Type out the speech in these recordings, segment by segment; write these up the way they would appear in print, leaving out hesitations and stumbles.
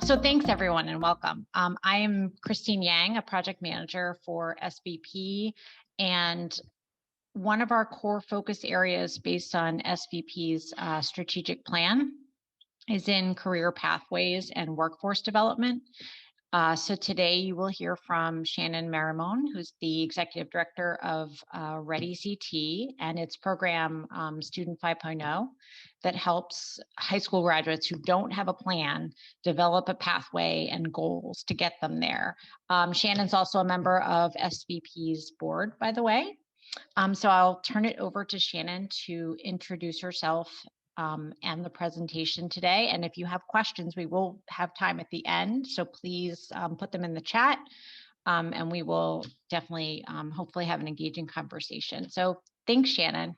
So thanks everyone and welcome. I am Christine Yang, a project manager for SVP, and one of our core focus areas based on SVP's strategic plan is in career pathways and workforce development. So today you will hear from Shannon Marimone, who's the Executive Director of ReadyCT and its program Student 5.0 that helps high school graduates who don't have a plan develop a pathway and goals to get them there. Shannon's also a member of SVP's board, by the way. So I'll turn it over to Shannon to introduce herself and the presentation today. And if you have questions, we will have time at the end. So please put them in the chat and we will definitely hopefully have an engaging conversation. So thanks, Shannon.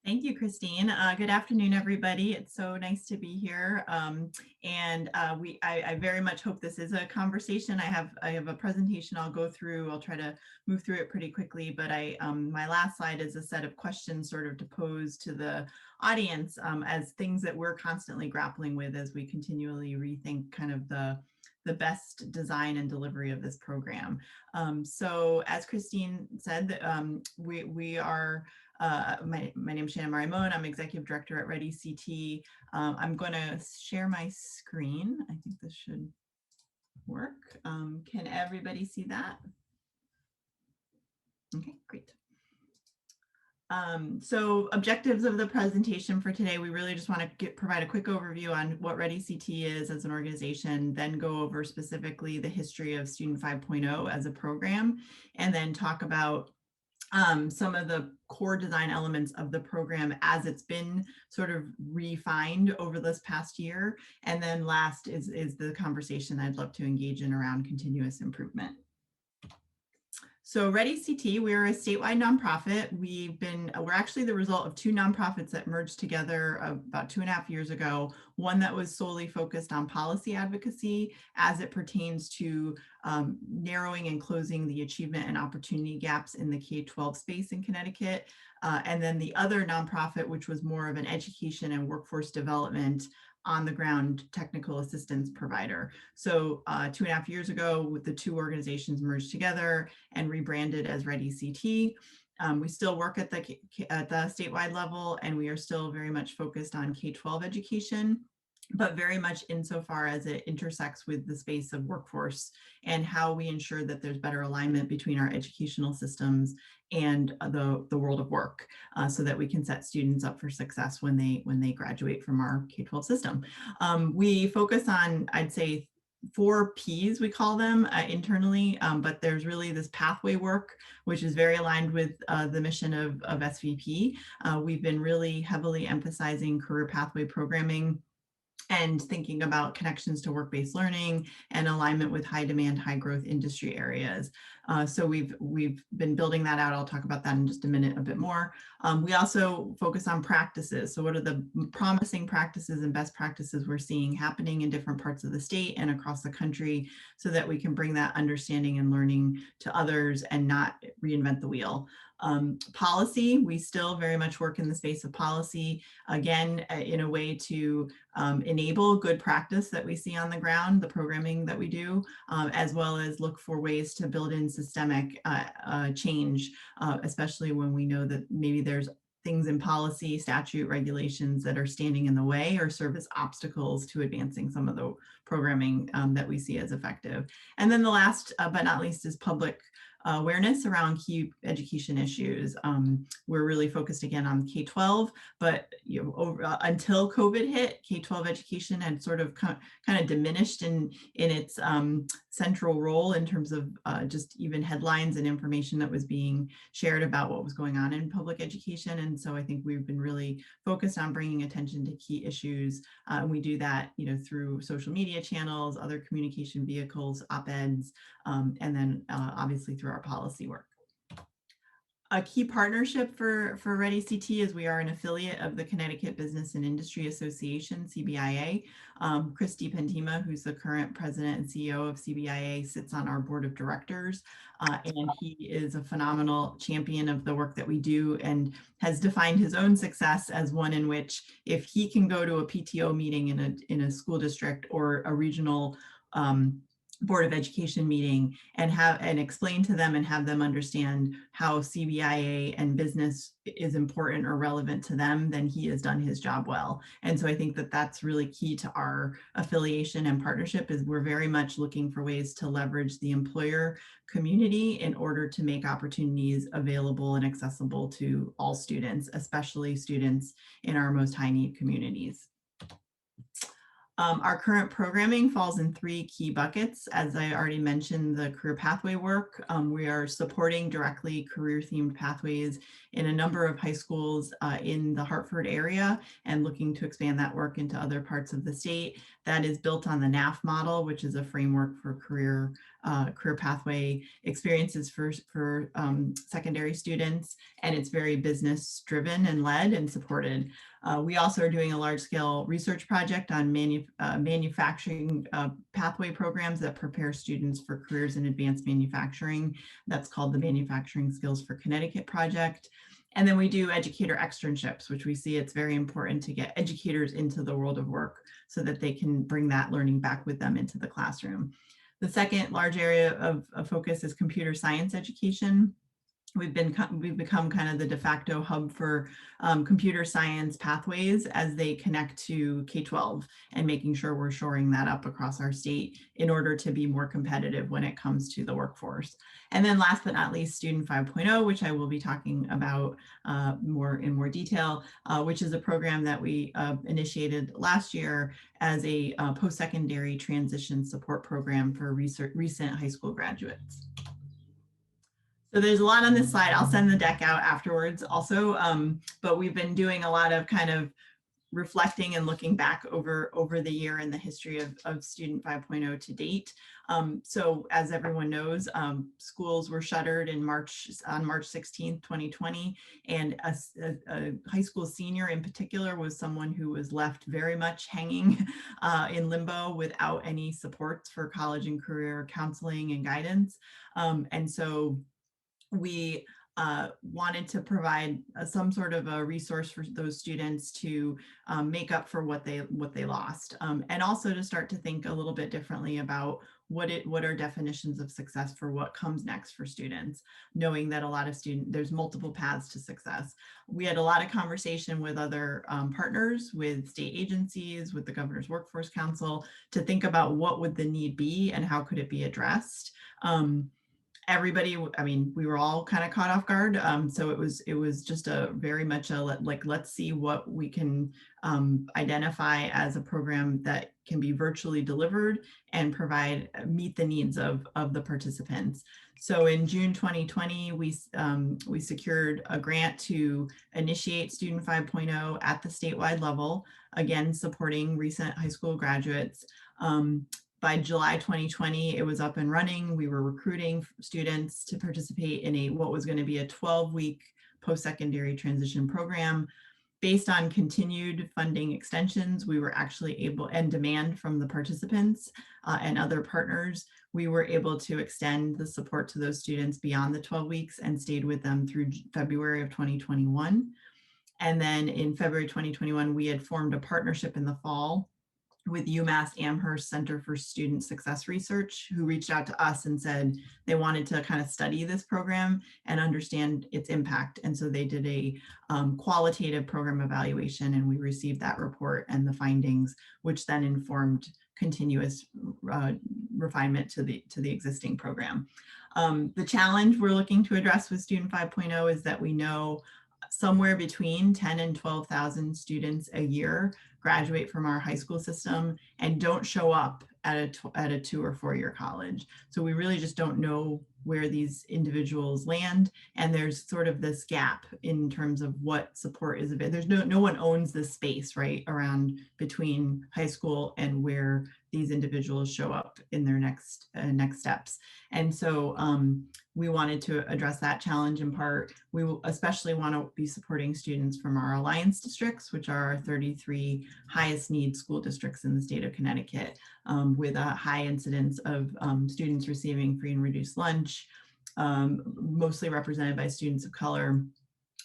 Thank you, Christine. Good afternoon, everybody. It's so nice to be here. I very much hope this is a conversation. I have a presentation I'll go through. I'll try to move through it pretty quickly, but my last slide is a set of questions sort of to pose to the audience as things that we're constantly grappling with as we continually rethink kind of the best design and delivery of this program. So as Christine said, we are my name is Shannon Marimone. I'm Executive Director at ReadyCT. I'm going to share my screen. I think this should work. Can everybody see that? Okay, great. So objectives of the presentation for today, we really just want to provide a quick overview on what ReadyCT is as an organization, then go over specifically the history of Student 5.0 as a program, and then talk about some of the core design elements of the program as it's been sort of refined over this past year. And then last is the conversation I'd love to engage in around continuous improvement. So ReadyCT, we're a statewide nonprofit. We're actually the result of two nonprofits that merged together about 2.5 years ago. One that was solely focused on policy advocacy as it pertains to narrowing and closing the achievement and opportunity gaps in the K-12 space in Connecticut. And then the other nonprofit, which was more of an education and workforce development on the ground technical assistance provider. So 2.5 years ago, the two organizations merged together and rebranded as ReadyCT. We still work at the statewide level, and we are still very much focused on K-12 education, but very much insofar as it intersects with the space of workforce and how we ensure that there's better alignment between our educational systems and the world of work so that we can set students up for success when they graduate from our K-12 system. We focus on, I'd say, 4 Ps, we call them internally, but there's really this pathway work, which is very aligned with the mission of SVP. We've been really heavily emphasizing career pathway programming and thinking about connections to work-based learning and alignment with high demand, high growth industry areas. So we've been building that out. I'll talk about that in just a minute a bit more. We also focus on practices. So what are the promising practices and best practices we're seeing happening in different parts of the state and across the country so that we can bring that understanding and learning to others and not reinvent the wheel. Policy, we still very much work in the space of policy, again, in a way to enable good practice that we see on the ground, the programming that we do, as well as look for ways to build in systemic change, especially when we know that maybe there's things in policy, statute, regulations that are standing in the way or serve as obstacles to advancing some of the programming that we see as effective. And then the last but not least is public awareness around key education issues. We're really focused again on K-12, but until COVID hit, K-12 education had sort of kind of diminished in its central role in terms of just even headlines and information that was being shared about what was going on in public education. And so I think we've been really focused on bringing attention to key issues. And we do that, through social media channels, other communication vehicles, op-eds, and then obviously through our policy work. A key partnership for ReadyCT is we are an affiliate of the Connecticut Business and Industry Association, CBIA. Christy Pentima, who's the current president and CEO of CBIA, sits on our board of directors, and he is a phenomenal champion of the work that we do and has defined his own success as one in which if he can go to a PTO meeting in a school district or a regional Board of Education meeting and explain to them and have them understand how CBIA and business is important or relevant to them, then he has done his job well. And so I think that that's really key to our affiliation and partnership is we're very much looking for ways to leverage the employer community in order to make opportunities available and accessible to all students, especially students in our most high need communities. Our current programming falls in 3 key buckets. As I already mentioned, the career pathway work. We are supporting directly career themed pathways in a number of high schools in the Hartford area and looking to expand that work into other parts of the state. That is built on the NAF model, which is a framework for career pathway experiences for secondary students. And it's very business driven and led and supported. We also are doing a large-scale research project on manufacturing pathway programs that prepare students for careers in advanced manufacturing. That's called the Manufacturing Skills for Connecticut project. And then we do educator externships, which we see it's very important to get educators into the world of work so that they can bring that learning back with them into the classroom. The second large area of focus is computer science education. We've become kind of the de facto hub for computer science pathways as they connect to K-12 and making sure we're shoring that up across our state in order to be more competitive when it comes to the workforce. And then last but not least, Student 5.0, which I will be talking about in more detail, which is a program that we initiated last year as a post-secondary transition support program for recent high school graduates. So there's a lot on this slide. I'll send the deck out afterwards also, but we've been doing a lot of kind of reflecting and looking back over the year in the history of Student 5.0 to date. So as everyone knows, schools were shuttered on March 16th, 2020, and a high school senior in particular was someone who was left very much hanging in limbo without any supports for college and career counseling and guidance. And so we wanted to provide some sort of a resource for those students to make up for what they lost, and also to start to think a little bit differently about what are definitions of success for what comes next for students, knowing that a lot of there's multiple paths to success. We had a lot of conversation with other partners, with state agencies, with the Governor's Workforce Council to think about what would the need be and how could it be addressed. Everybody, I mean, we were all kind of caught off guard. So it was just a very much a let's see what we can identify as a program that can be virtually delivered and meet the needs of the participants. So in June 2020, we secured a grant to initiate Student 5.0 at the statewide level, again, supporting recent high school graduates. By July 2020, it was up and running. We were recruiting students to participate in what was going to be a 12-week post-secondary transition program. Based on continued funding extensions, we were actually able, and demand from the participants and other partners, we were able to extend the support to those students beyond the 12 weeks and stayed with them through February of 2021. And then in February 2021, we had formed a partnership in the fall with UMass Amherst Center for Student Success Research, who reached out to us and said they wanted to kind of study this program and understand its impact. And so they did a qualitative program evaluation, and we received that report and the findings, which then informed continuous refinement to the existing program. The challenge we're looking to address with Student 5.0 is that we know somewhere between 10 and 12,000 students a year graduate from our high school system and don't show up at a 2 or 4 year college. So we really just don't know where these individuals land. And there's sort of this gap in terms of what support is available. There's no one owns this space, right, around between high school and where these individuals show up in their next steps. And so we wanted to address that challenge in part. We will especially want to be supporting students from our alliance districts, which are our 33 highest need school districts in the state of Connecticut, with a high incidence of students receiving free and reduced lunch, mostly represented by students of color.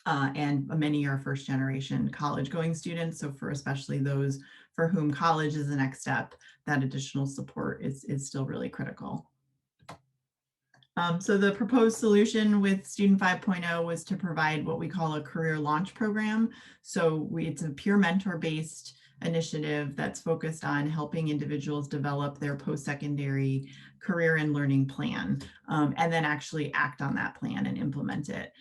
And many are first generation college going students. So for especially those for whom college is the next step, that additional support is still really critical. So the proposed solution with Student 5.0 was to provide what we call a career launch program. So it's a peer mentor based initiative that's focused on helping individuals develop their post-secondary career and learning plan, and then actually act on that plan and implement it.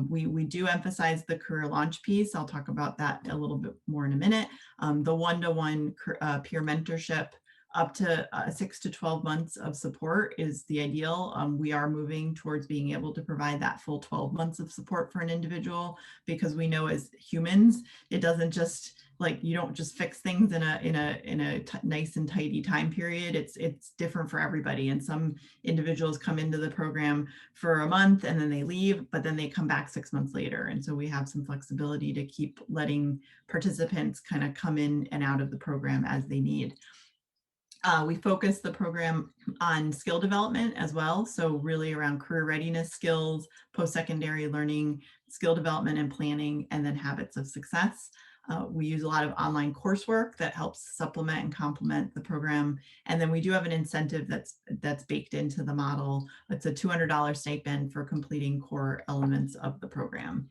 We do emphasize the career launch piece. I'll talk about that a little bit more in a minute. The one-to-one peer mentorship up to 6 to 12 months of support is the ideal. We are moving towards being able to provide that full 12 months of support for an individual, because we know as humans, it doesn't just, like, you don't just fix things in a nice and tidy time period. It's different for everybody. And some individuals come into the program for a month and then they leave, but then they come back 6 months later. And so we have some flexibility to keep letting participants kind of come in and out of the program as they need. We focus the program on skill development as well. So really around career readiness skills, post-secondary learning, skill development and planning, and then habits of success. We use a lot of online coursework that helps supplement and complement the program. And then we do have an incentive that's baked into the model. It's a $200 stipend for completing core elements of the program.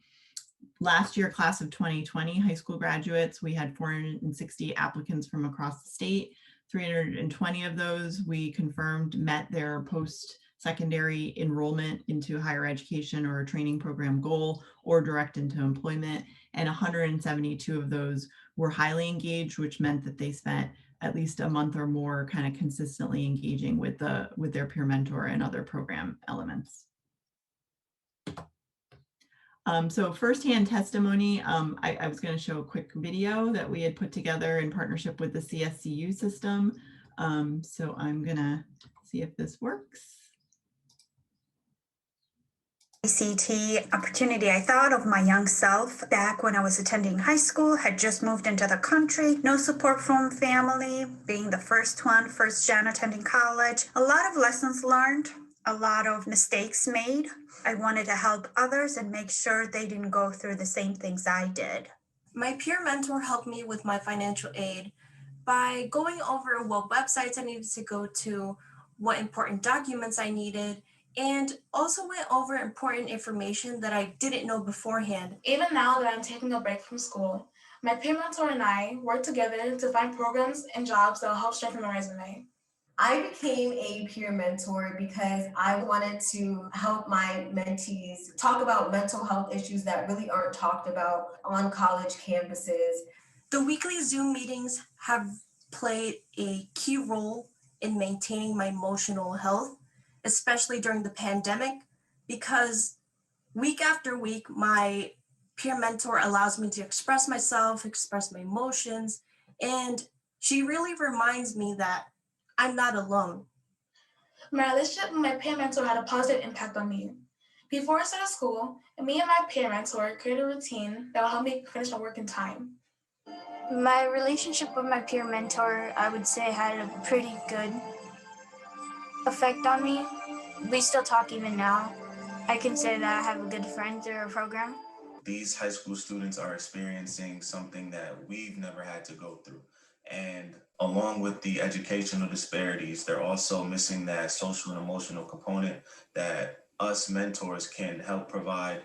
Last year, class of 2020 high school graduates, we had 460 applicants from across the state. 320 of those we confirmed met their post-secondary enrollment into higher education or a training program goal or direct into employment. And 172 of those were highly engaged, which meant that they spent at least a month or more kind of consistently engaging with their peer mentor and other program elements. So firsthand testimony, I was going to show a quick video that we had put together in partnership with the CSCU system. So I'm going to see if this works. ReadyCT opportunity. I thought of my young self back when I was attending high school, had just moved into the country, no support from family, being the first gen attending college, a lot of lessons learned, a lot of mistakes made. I wanted to help others and make sure they didn't go through the same things I did. My peer mentor helped me with my financial aid by going over what websites I needed to go to, what important documents I needed, and also went over important information that I didn't know beforehand. Even now that I'm taking a break from school, my peer mentor and I work together to find programs and jobs that will help strengthen my resume. I became a peer mentor because I wanted to help my mentees talk about mental health issues that really aren't talked about on college campuses. The weekly Zoom meetings have played a key role in maintaining my emotional health, especially during the pandemic, because week after week, my peer mentor allows me to express myself, express my emotions, and she really reminds me that I'm not alone. My relationship with my peer mentor had a positive impact on me. Before I started school, me and my peer mentor created a routine that will help me finish my work in time. My relationship with my peer mentor, I would say, had a pretty good effect on me. We still talk even now. I can say that I have a good friend through our program. These high school students are experiencing something that we've never had to go through. And along with the educational disparities, they're also missing that social and emotional component that us mentors can help provide.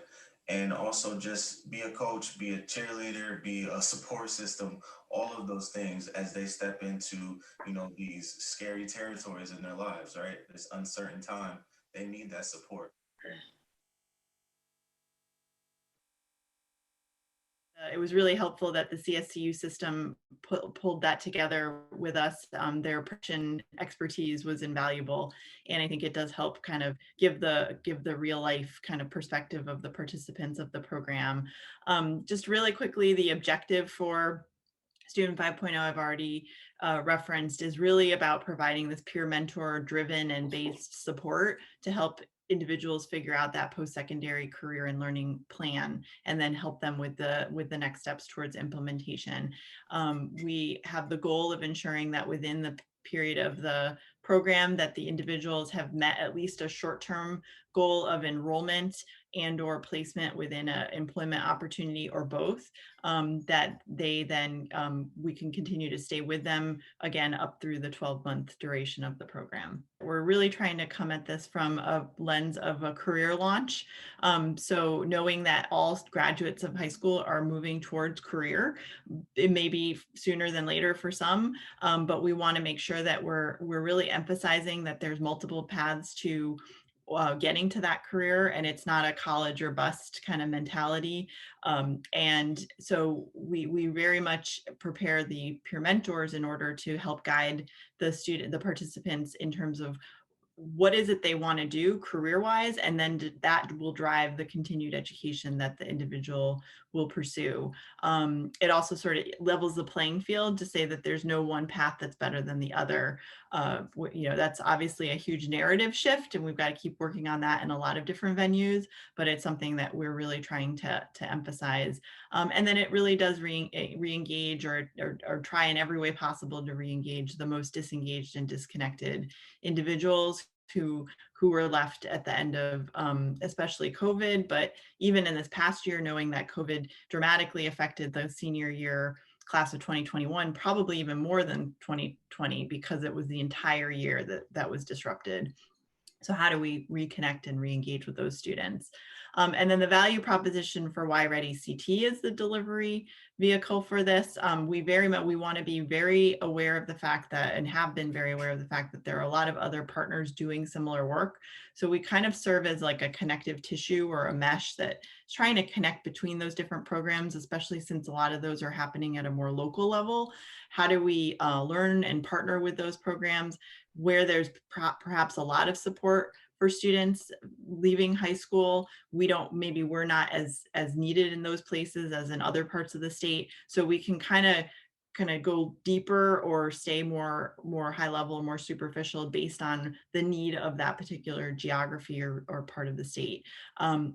And also just be a coach, be a cheerleader, be a support system, all of those things as they step into, these scary territories in their lives, right? This uncertain time, they need that support. It was really helpful that the CSCU system pulled that together with us. Their Persian expertise was invaluable, and I think it does help kind of give the real life kind of perspective of the participants of the program. Just really quickly, the objective for Student 5.0 I've already referenced is really about providing this peer mentor driven and based support to help individuals figure out that post-secondary career and learning plan, and then help them with the next steps towards implementation. We have the goal of ensuring that within the period of the program that the individuals have met at least a short-term goal of enrollment and or placement within an employment opportunity or both, that they then, we can continue to stay with them again up through the 12-month duration of the program. We're really trying to come at this from a lens of a career launch. So knowing that all graduates of high school are moving towards career, it may be sooner than later for some, but we want to make sure that we're really emphasizing that there's multiple paths to getting to that career, and it's not a college or bust kind of mentality. And so we very much prepare the peer mentors in order to help guide the participants in terms of what is it they want to do career-wise, and then that will drive the continued education that the individual will pursue. It also sort of levels the playing field to say that there's no one path that's better than the other. That's obviously a huge narrative shift, and we've got to keep working on that in a lot of different venues, but it's something that we're really trying to emphasize. And then it really does re-engage or try in every way possible to re-engage the most disengaged and disconnected individuals who were left at the end of especially COVID, but even in this past year, knowing that COVID dramatically affected the senior year class of 2021, probably even more than 2020, because it was the entire year that was disrupted. So how do we reconnect and re-engage with those students? And then the value proposition for why ReadyCT is the delivery vehicle for this. We want to be very aware of the fact that, and have been very aware of the fact that there are a lot of other partners doing similar work. So we kind of serve as like a connective tissue or a mesh that is trying to connect between those different programs, especially since a lot of those are happening at a more local level. How do we learn and partner with those programs where there's perhaps a lot of support for students leaving high school? We're not as needed in those places as in other parts of the state. So we can kind of go deeper or stay more high level, more superficial based on the need of that particular geography or part of the state.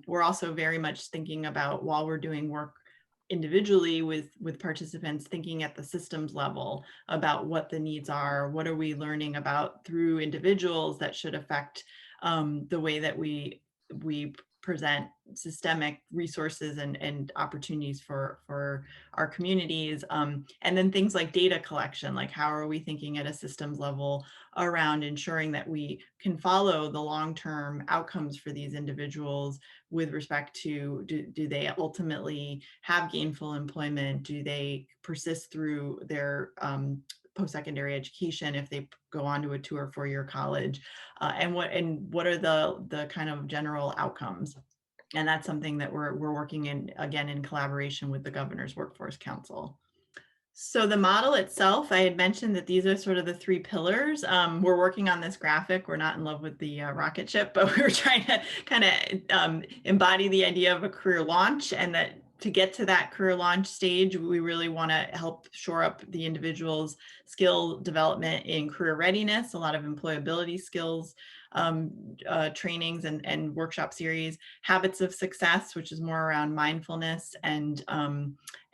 We're also very much thinking about, while we're doing work individually with participants, thinking at the systems level about what the needs are, what are we learning about through individuals that should affect the way that we present systemic resources and opportunities for our communities. And then things like data collection, like how are we thinking at a systems level around ensuring that we can follow the long-term outcomes for these individuals with respect to, do they ultimately have gainful employment? Do they persist through their post-secondary education if they go on to a 2 or 4 year college, and what are the kind of general outcomes? And that's something that we're working in, again, in collaboration with the Governor's Workforce Council. So the model itself, I had mentioned that these are sort of the 3 pillars. We're working on this graphic. We're not in love with the rocket ship, but we're trying to kind of embody the idea of a career launch, and that to get to that career launch stage, we really want to help shore up the individual's skill development in career readiness, a lot of employability skills, trainings and workshop series, habits of success, which is more around mindfulness and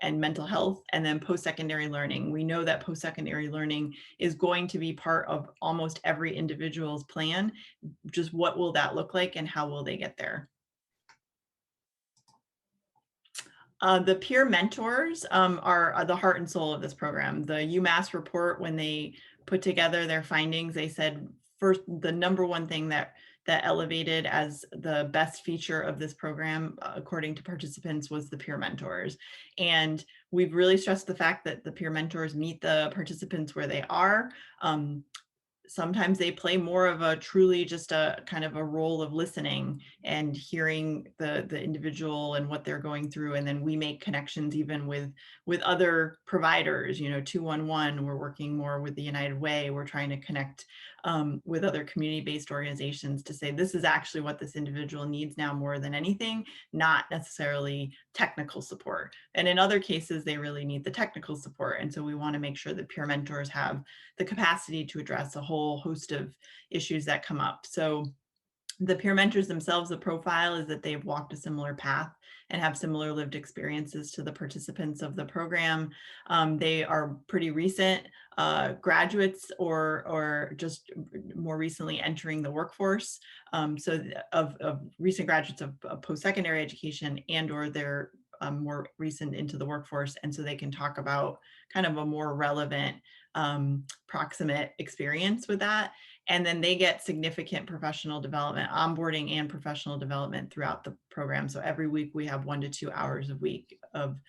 mental health, and then post-secondary learning. We know that post-secondary learning is going to be part of almost every individual's plan. Just what will that look like and how will they get there? The peer mentors are the heart and soul of this program. The UMass report, when they put together their findings, they said first, the number one thing that elevated as the best feature of this program, according to participants, was the peer mentors. And we've really stressed the fact that the peer mentors meet the participants where they are. sometimes they play more of a truly just a kind of a role of listening and hearing the individual and what they're going through. And then we make connections even with other providers, 211, we're working more with the United Way. We're trying to connect with other community-based organizations to say, this is actually what this individual needs now more than anything, not necessarily technical support. And in other cases, they really need the technical support. And so we want to make sure that peer mentors have the capacity to address a whole host of issues that come up. So the peer mentors themselves, the profile is that they've walked a similar path and have similar lived experiences to the participants of the program. They are pretty recent graduates or just more recently entering the workforce. So of recent graduates of post-secondary education and or they're more recent into the workforce. And so they can talk about kind of a more relevant proximate experience with that. And then they get significant professional development, onboarding and professional development throughout the program. So every week we have 1 to 2 hours a week of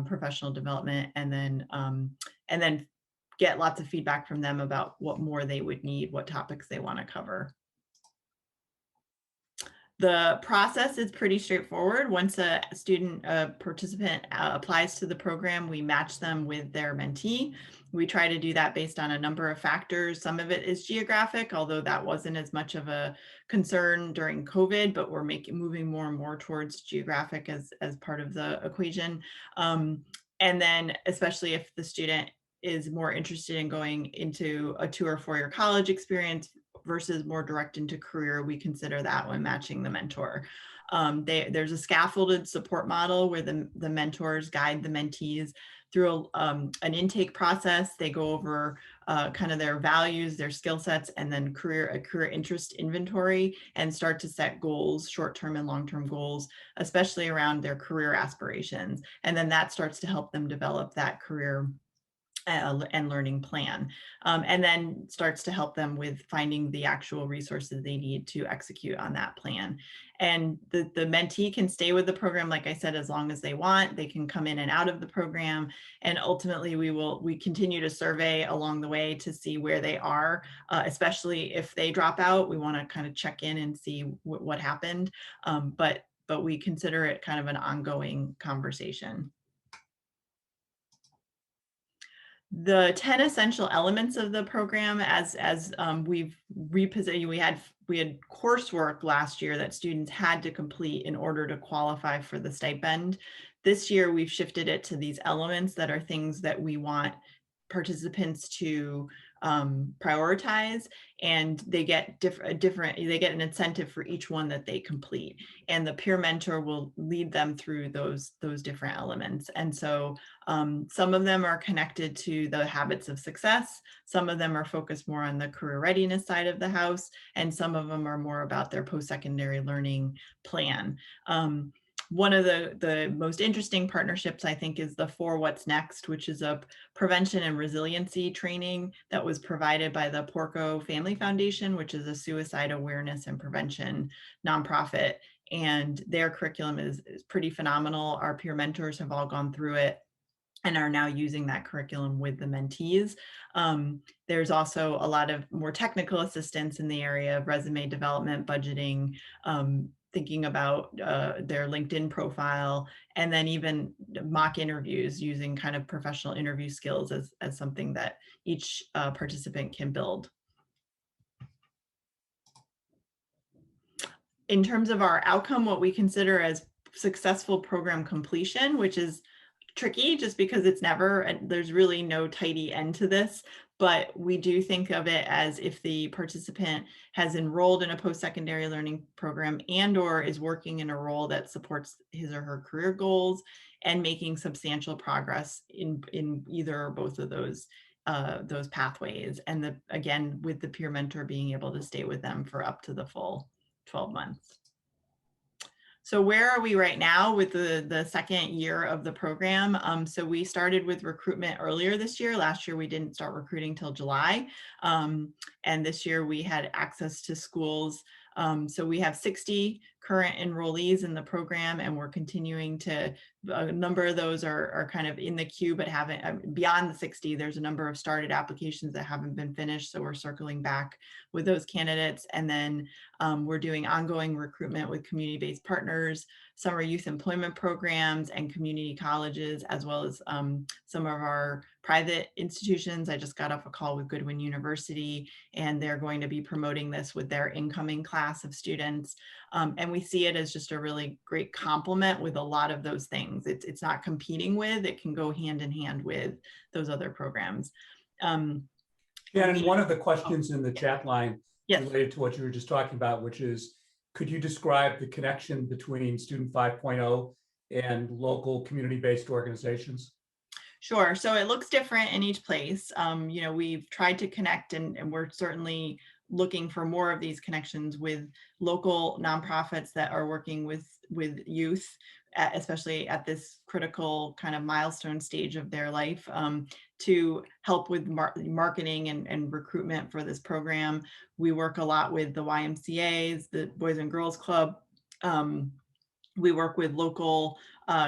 professional development, and then get lots of feedback from them about what more they would need, what topics they want to cover. The process is pretty straightforward. Once a participant applies to the program, we match them with their mentee. We try to do that based on a number of factors. Some of it is geographic, although that wasn't as much of a concern during COVID, but we're moving more and more towards geographic as part of the equation. And then especially if the student is more interested in going into a 2 or 4 year college experience versus more direct into career, we consider that when matching the mentor. There's a scaffolded support model where the mentors guide the mentees through an intake process. They go over kind of their values, their skill sets, and then a career interest inventory, and start to set goals, short-term and long-term goals, especially around their career aspirations. And then that starts to help them develop that career and learning plan, and then starts to help them with finding the actual resources they need to execute on that plan. And the mentee can stay with the program, like I said, as long as they want. They can come in and out of the program, and ultimately we continue to survey along the way to see where they are, especially if they drop out. We want to kind of check in and see what happened, but we consider it kind of an ongoing conversation. The 10 essential elements of the program, as we've repositioned, we had coursework last year that students had to complete in order to qualify for the stipend. This year, we've shifted it to these elements that are things that we want participants to prioritize, and they get they get an incentive for each one that they complete, and the peer mentor will lead them through those different elements. And so some of them are connected to the habits of success, some of them are focused more on the career readiness side of the house, and some of them are more about their post-secondary learning plan. One of the most interesting partnerships, I think, is the For What's Next, which is a prevention and resiliency training that was provided by the Porco Family Foundation, which is a suicide awareness and prevention nonprofit. And their curriculum is pretty phenomenal. Our peer mentors have all gone through it and are now using that curriculum with the mentees. There's also a lot of more technical assistance in the area of resume development, budgeting, thinking about their LinkedIn profile, and then even mock interviews using kind of professional interview skills as something that each participant can build. In terms of our outcome, what we consider as successful program completion, which is tricky just because it's never, and there's really no tidy end to this, but we do think of it as if the participant has enrolled in a post-secondary learning program and or is working in a role that supports his or her career goals and making substantial progress in either or both of those pathways. And again, with the peer mentor being able to stay with them for up to the full 12 months. So where are we right now with the second year of the program? So we started with recruitment earlier this year. Last year, we didn't start recruiting till July. And this year we had access to schools. So we have 60 current enrollees in the program, and we're continuing to, a number of those are kind of in the queue, but haven't, beyond the 60, there's a number of started applications that haven't been finished. So we're circling back with those candidates. And then we're doing ongoing recruitment with community-based partners, summer youth employment programs, and community colleges, as well as some of our private institutions. I just got off a call with Goodwin University, and they're going to be promoting this with their incoming class of students. And we see it as just a really great complement with a lot of those things. It's not competing with, it can go hand in hand with those other programs. Shannon, one of the questions in the chat line related to what you were just talking about, which is, could you describe the connection between Student 5.0 and local community-based organizations? Sure. So it looks different in each place. We've tried to connect, and we're certainly looking for more of these connections with local nonprofits that are working with youth, especially at this critical kind of milestone stage of their life, to help with marketing and recruitment for this program. We work a lot with the YMCAs, the Boys and Girls Club. We work with local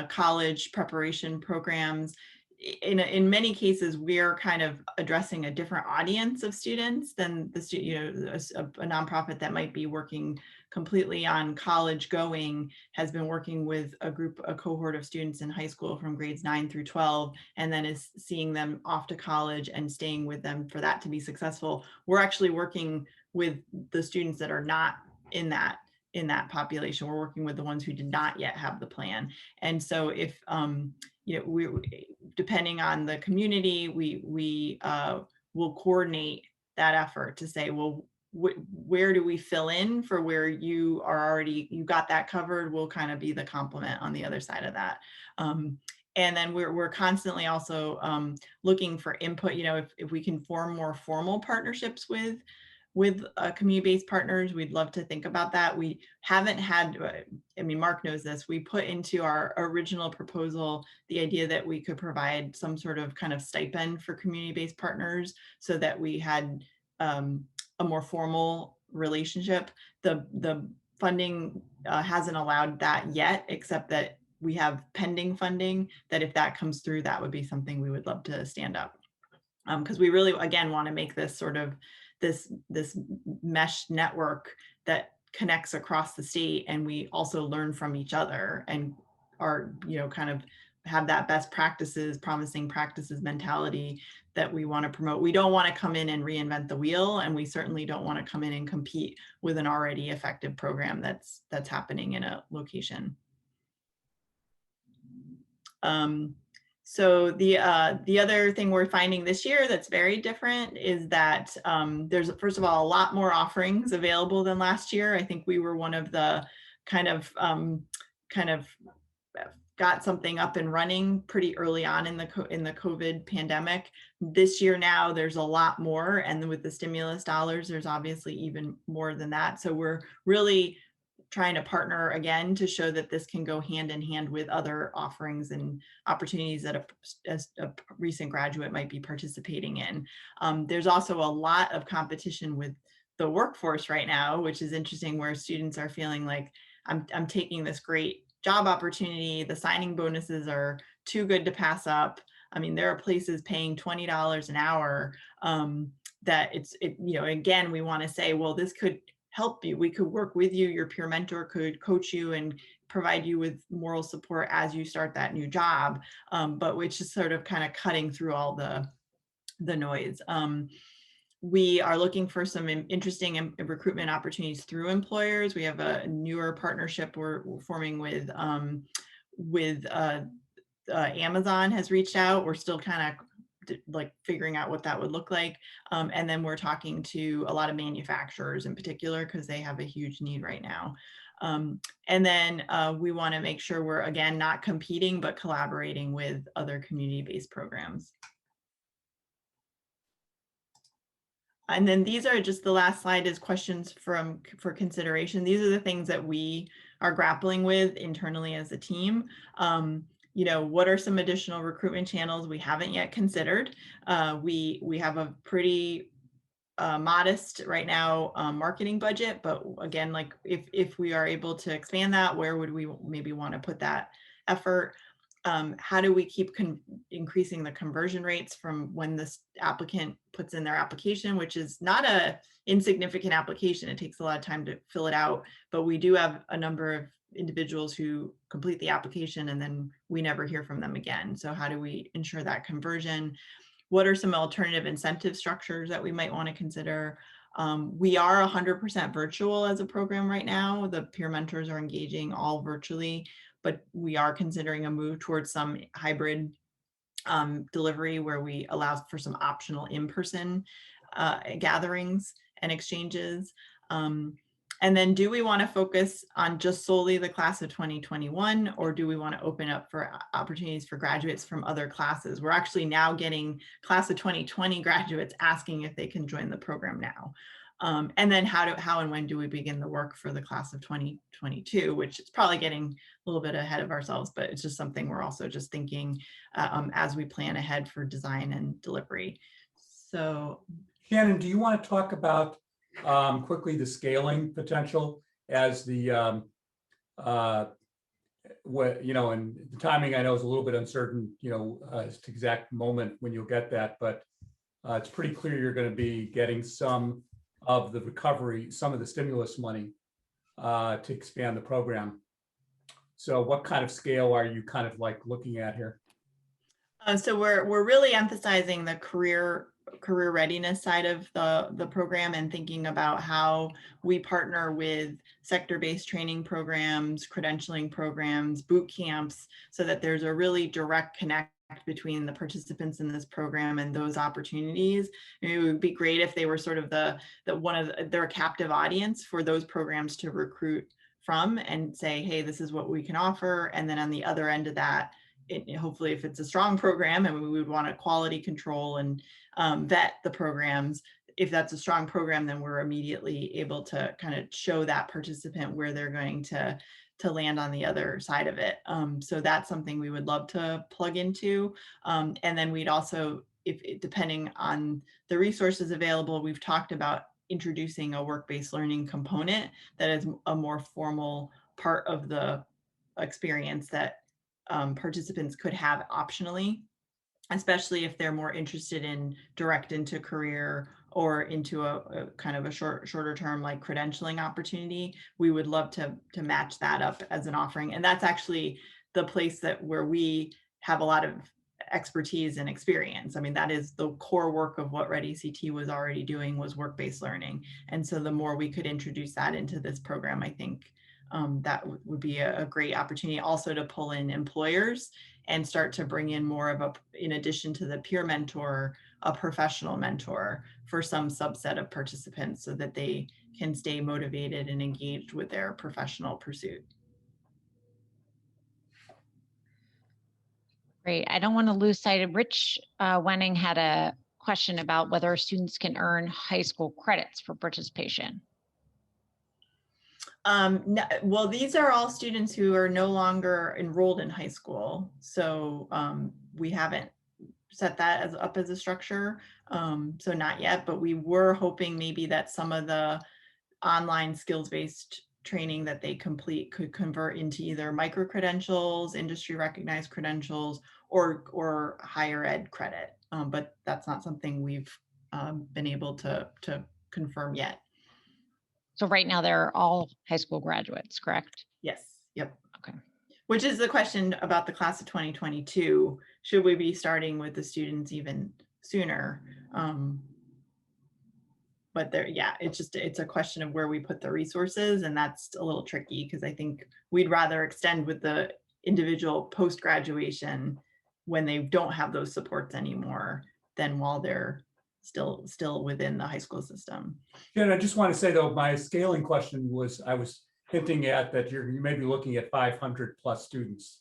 college preparation programs. In many cases, we're kind of addressing a different audience of students than a nonprofit that might be working completely on college going has been working with a cohort of students in high school from grades 9 through 12, and then is seeing them off to college and staying with them for that to be successful. We're actually working with the students that are not in that population. We're working with the ones who did not yet have the plan. And so if we, depending on the community, we will coordinate that effort to say, well, where do we fill in for where you are already, you got that covered, we'll kind of be the complement on the other side of that. And then we're constantly also looking for input. If we can form more formal partnerships with community-based partners, we'd love to think about that. We haven't had, Mark knows this, we put into our original proposal the idea that we could provide some sort of kind of stipend for community-based partners so that we had a more formal relationship. The funding hasn't allowed that yet, except that we have pending funding that if that comes through, that would be something we would love to stand up. Because we really, again, want to make this sort of this mesh network that connects across the state, and we also learn from each other and are, kind of have that best practices, promising practices mentality that we want to promote. We don't want to come in and reinvent the wheel, and we certainly don't want to come in and compete with an already effective program that's happening in a location. So the other thing we're finding this year that's very different is that there's, first of all, a lot more offerings available than last year. I think we were one of the kind of got something up and running pretty early on in the COVID pandemic. This year now there's a lot more, and with the stimulus dollars, there's obviously even more than that. So we're really trying to partner again to show that this can go hand in hand with other offerings and opportunities that a recent graduate might be participating in. There's also a lot of competition with the workforce right now, which is interesting, where students are feeling like I'm taking this great job opportunity. The signing bonuses are too good to pass up. There are places paying $20 an hour that again, we want to say, well, this could help you. We could work with you. Your peer mentor could coach you and provide you with moral support as you start that new job, but which is sort of kind of cutting through all the noise. We are looking for some interesting recruitment opportunities through employers. We have a newer partnership we're forming with Amazon has reached out. We're still kind of like figuring out what that would look like. And then we're talking to a lot of manufacturers in particular, because they have a huge need right now. And then we want to make sure we're, again, not competing, but collaborating with other community-based programs. And then these are just, the last slide is questions for consideration. These are the things that we are grappling with internally as a team. What are some additional recruitment channels we haven't yet considered? We have a pretty modest right now marketing budget, but again, like if we are able to expand that, where would we maybe want to put that effort? How do we keep increasing the conversion rates from when this applicant puts in their application, which is not a insignificant application. It takes a lot of time to fill it out, but we do have a number of individuals who complete the application and then we never hear from them again. So how do we ensure that conversion? What are some alternative incentive structures that we might want to consider? We are 100% virtual as a program right now. The peer mentors are engaging all virtually, but we are considering a move towards some hybrid delivery where we allow for some optional in-person gatherings and exchanges. And then do we want to focus on just solely the class of 2021, or do we want to open up for opportunities for graduates from other classes? We're actually now getting class of 2020 graduates asking if they can join the program now. And then how and when do we begin the work for the class of 2022, which is probably getting a little bit ahead of ourselves, but it's just something we're also just thinking as we plan ahead for design and delivery. So Shannon, do you want to talk about quickly the scaling potential as the what, you know, and the timing I know is a little bit uncertain, you know, as to exact moment when you'll get that, but it's pretty clear you're going to be getting some of the recovery, some of the stimulus money to expand the program. So what kind of scale are you kind of like looking at here? So we're really emphasizing the career readiness side of the program and thinking about how we partner with sector-based training programs, credentialing programs, boot camps, so that there's a really direct connect between the participants in this program and those opportunities. It would be great if they were sort of their captive audience for those programs to recruit from and say, hey, this is what we can offer. And then on the other end of that, hopefully if it's a strong program and we would want to quality control and vet the programs, if that's a strong program, then we're immediately able to kind of show that participant where they're going to land on the other side of it. So that's something we would love to plug into. And then we'd also, depending on the resources available, we've talked about introducing a work-based learning component that is a more formal part of the experience that participants could have optionally, especially if they're more interested in direct into career or into a kind of a shorter term like credentialing opportunity. We would love to match that up as an offering. And that's actually the place where we have a lot of expertise and experience. I mean, that is the core work of what ReadyCT was already doing, was work-based learning. And so the more we could introduce that into this program, I think that would be a great opportunity also to pull in employers and start to bring in more of in addition to the peer mentor, a professional mentor for some subset of participants so that they can stay motivated and engaged with their professional pursuit. Great. I don't want to lose sight of Rich Wenning had a question about whether students can earn high school credits for participation. No, well, these are all students who are no longer enrolled in high school. So we haven't set that up as a structure. So not yet, but we were hoping maybe that some of the online skills-based training that they complete could convert into either micro-credentials, industry recognized credentials, or higher ed credit. But that's not something we've been able to confirm yet. So right now they're all high school graduates, correct? Yes. Yep. Okay. Which is the question about the class of 2022. Should we be starting with the students even sooner? But it's a question of where we put the resources, and that's a little tricky because I think we'd rather extend with the individual post-graduation when they don't have those supports anymore than while they're still within the high school system. Yeah, and I just want to say though, my scaling question was, I was hinting at that you may be looking at 500 plus students.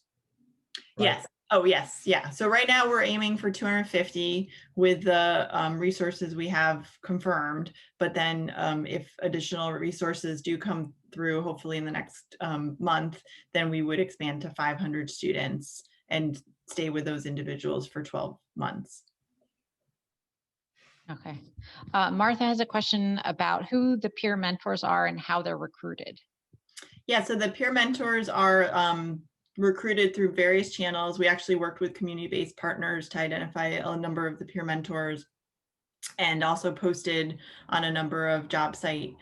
Right? Yes. Oh, yes. Yeah. So right now we're aiming for 250 with the resources we have confirmed. But then if additional resources do come through, hopefully in the next month, then we would expand to 500 students and stay with those individuals for 12 months. Okay. Martha has a question about who the peer mentors are and how they're recruited. Yeah, so the peer mentors are recruited through various channels. We actually worked with community-based partners to identify a number of the peer mentors, and also posted on a number of job site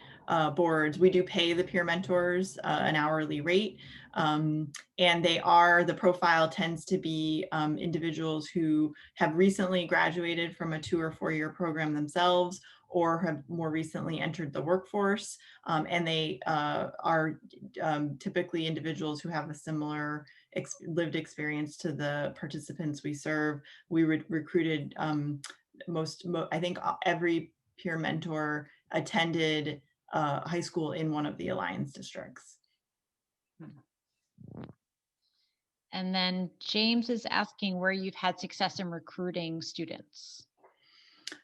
boards. We do pay the peer mentors an hourly rate. And the profile tends to be individuals who have recently graduated from a 2 or 4 year program themselves, or have more recently entered the workforce. And they are typically individuals who have a similar lived experience to the participants we serve. We recruited I think every peer mentor attended high school in one of the Alliance districts. And then James is asking where you've had success in recruiting students.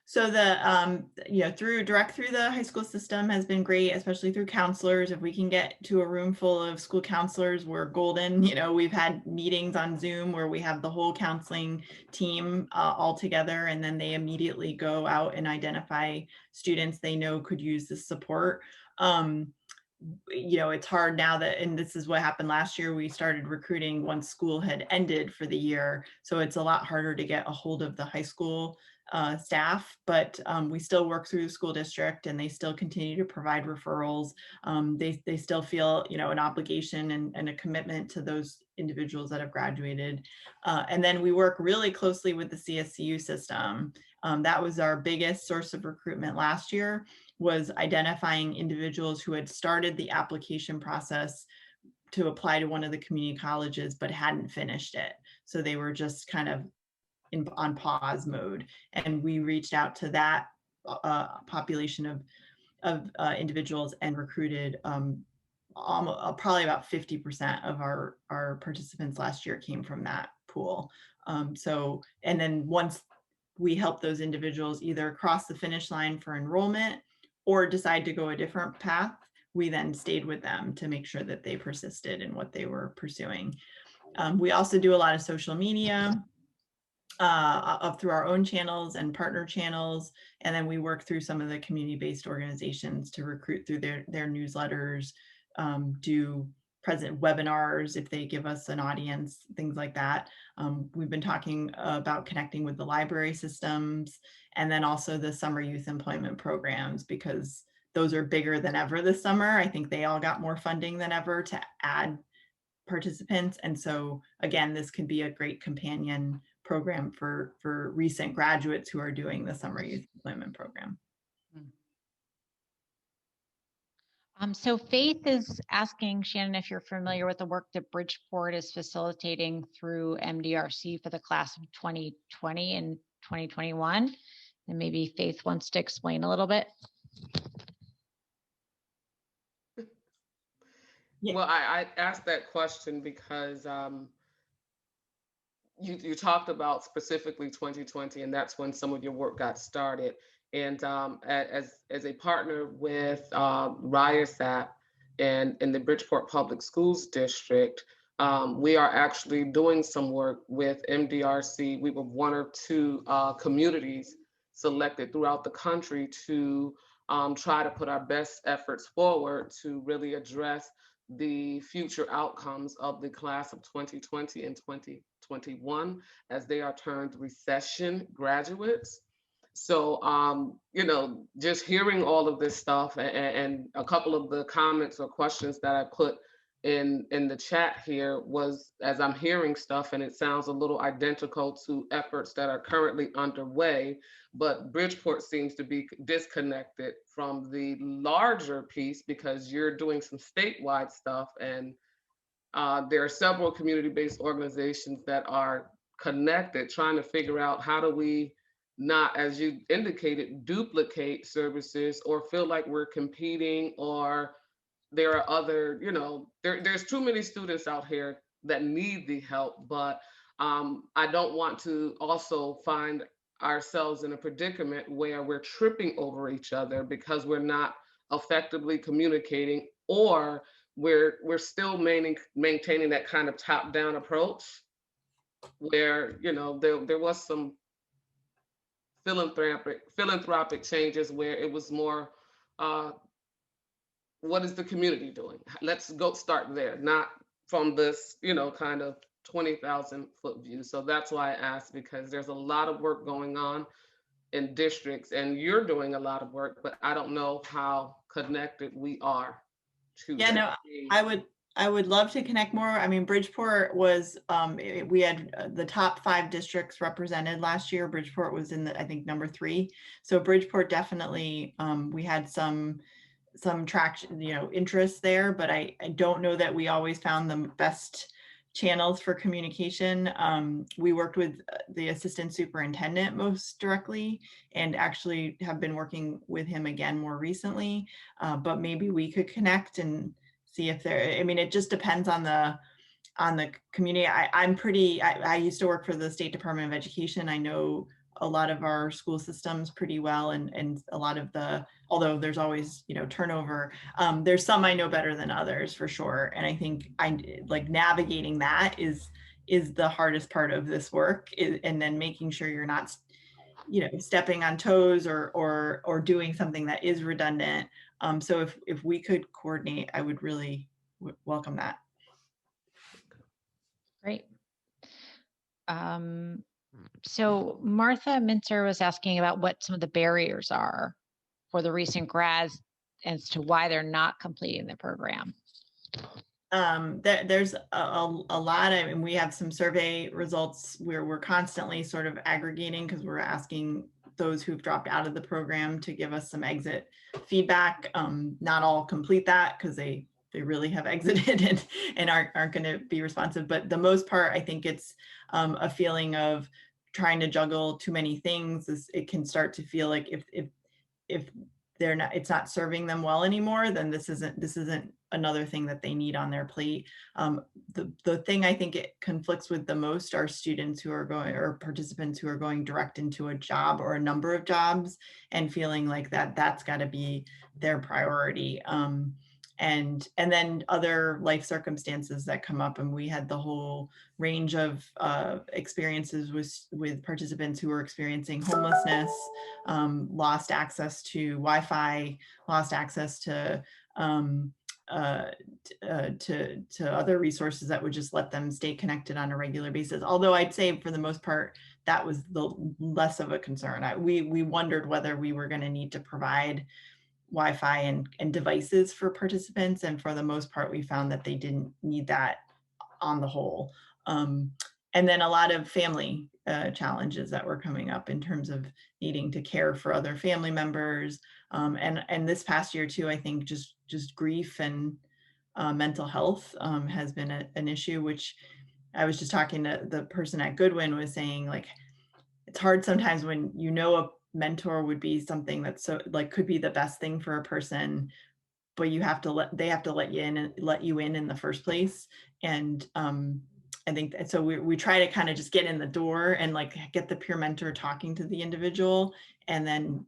So direct through the high school system has been great, especially through counselors. If we can get to a room full of school counselors, we're golden. We've had meetings on Zoom where we have the whole counseling team all together, and then they immediately go out and identify students they know could use this support. It's hard now and this is what happened last year. We started recruiting once school had ended for the year. So it's a lot harder to get a hold of the high school staff, but we still work through the school district, and they still continue to provide referrals. They still feel, an obligation and a commitment to those individuals that have graduated. And then we work really closely with the CSCU system. That was our biggest source of recruitment last year, was identifying individuals who had started the application process to apply to one of the community colleges, but hadn't finished it. So they were just kind of on pause mode. And we reached out to that population of individuals and recruited probably about 50% of our participants last year came from that pool. And then once we help those individuals either cross the finish line for enrollment or decide to go a different path, we then stayed with them to make sure that they persisted in what they were pursuing. We also do a lot of social media through our own channels and partner channels. And then we work through some of the community-based organizations to recruit through their newsletters, do present webinars if they give us an audience, things like that. We've been talking about connecting with the library systems, and then also the summer youth employment programs, because those are bigger than ever this summer. I think they all got more funding than ever to add participants. And so again, this could be a great companion program for recent graduates who are doing the summer youth employment program. So Faith is asking, Shannon, if you're familiar with the work that Bridgeport is facilitating through MDRC for the class of 2020 and 2021. And maybe Faith wants to explain a little bit. Yeah. Well, I asked that question because you talked about specifically 2020, and that's when some of your work got started. And as a partner with ReadyCT and in the Bridgeport Public Schools District, we are actually doing some work with MDRC. We were one or two communities selected throughout the country to try to put our best efforts forward to really address the future outcomes of the class of 2020 and 2021 as they are turned recession graduates. So, just hearing all of this stuff and a couple of the comments or questions that I put in the chat here was, as I'm hearing stuff, and it sounds a little identical to efforts that are currently underway, but Bridgeport seems to be disconnected from the larger piece because you're doing some statewide stuff, and there are several community-based organizations that are connected, trying to figure out how do we not, as you indicated, duplicate services or feel like we're competing, or there are other, there's too many students out here that need the help, but I don't want to also find ourselves in a predicament where we're tripping over each other because we're not effectively communicating, or we're still maintaining that kind of top-down approach where, there was some philanthropic changes where it was more, what is the community doing? Let's go start there, not from this, kind of 20,000 foot view. So that's why I asked, because there's a lot of work going on in districts, and you're doing a lot of work, but I don't know how connected we are to Yeah, no, I would love to connect more. I mean, Bridgeport was, we had the top 5 districts represented last year. Bridgeport was in I think number 3. So Bridgeport definitely, we had some traction, interest there, but I don't know that we always found the best channels for communication. We worked with the assistant superintendent most directly, and actually have been working with him again more recently, but maybe we could connect and see if there, I mean, it just depends on the community. I used to work for the State Department of Education. I know a lot of our school systems pretty well, and a lot of although there's always, turnover, there's some I know better than others for sure. And I think like navigating that is the hardest part of this work, and then making sure you're not, stepping on toes or doing something that is redundant. So if we could coordinate, I would really welcome that. Great. So Martha Minter was asking about what some of the barriers are for the recent grads as to why they're not completing the program. There's a lot of, and we have some survey results where we're constantly sort of aggregating, because we're asking those who've dropped out of the program to give us some exit feedback. Not all complete that because they really have exited and aren't going to be responsive. But the most part, I think it's a feeling of trying to juggle too many things. It can start to feel like if it's not serving them well anymore, then this isn't another thing that they need on their plate. The thing I think it conflicts with the most are students who are going, or participants who are going direct into a job or a number of jobs, and feeling like that's got to be their priority. And then other life circumstances that come up. And we had the whole range of experiences with participants who were experiencing homelessness, lost access to Wi-Fi, lost access to other resources that would just let them stay connected on a regular basis. Although I'd say for the most part, that was the less of a concern. We wondered whether we were going to need to provide Wi-Fi and devices for participants, and for the most part we found that they didn't need that on the whole. And then a lot of family challenges that were coming up in terms of needing to care for other family members, and this past year too, I think just grief and mental health has been an issue, which I was just talking to the person at Goodwin, was saying, like, it's hard sometimes when a mentor would be something that's so, like, could be the best thing for a person, but they have to let you in the first place. And I think that, so we try to kind of just get in the door and like get the peer mentor talking to the individual, and then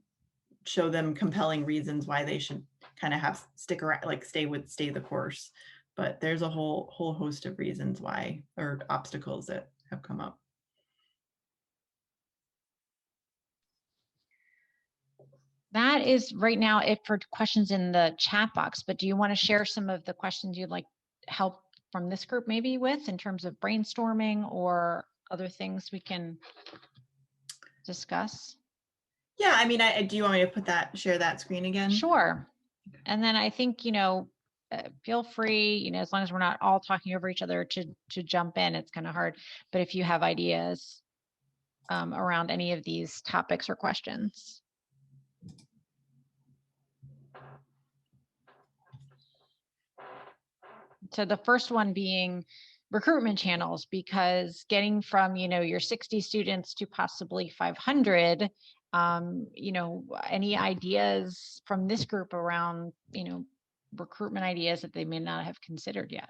show them compelling reasons why they should kind of stick around, like stay the course. But there's a whole host of reasons why, or obstacles that have come up. That is right now it for questions in the chat box, but do you want to share some of the questions you'd like help from this group maybe with, in terms of brainstorming or other things we can discuss? Yeah, I mean, do you want me to share that screen again? Sure. And then I think, feel free, as long as we're not all talking over each other, to jump in. It's kind of hard, but if you have ideas around any of these topics or questions. So the first one being recruitment channels, because getting from, your 60 students to possibly 500, any ideas from this group around, recruitment ideas that they may not have considered yet?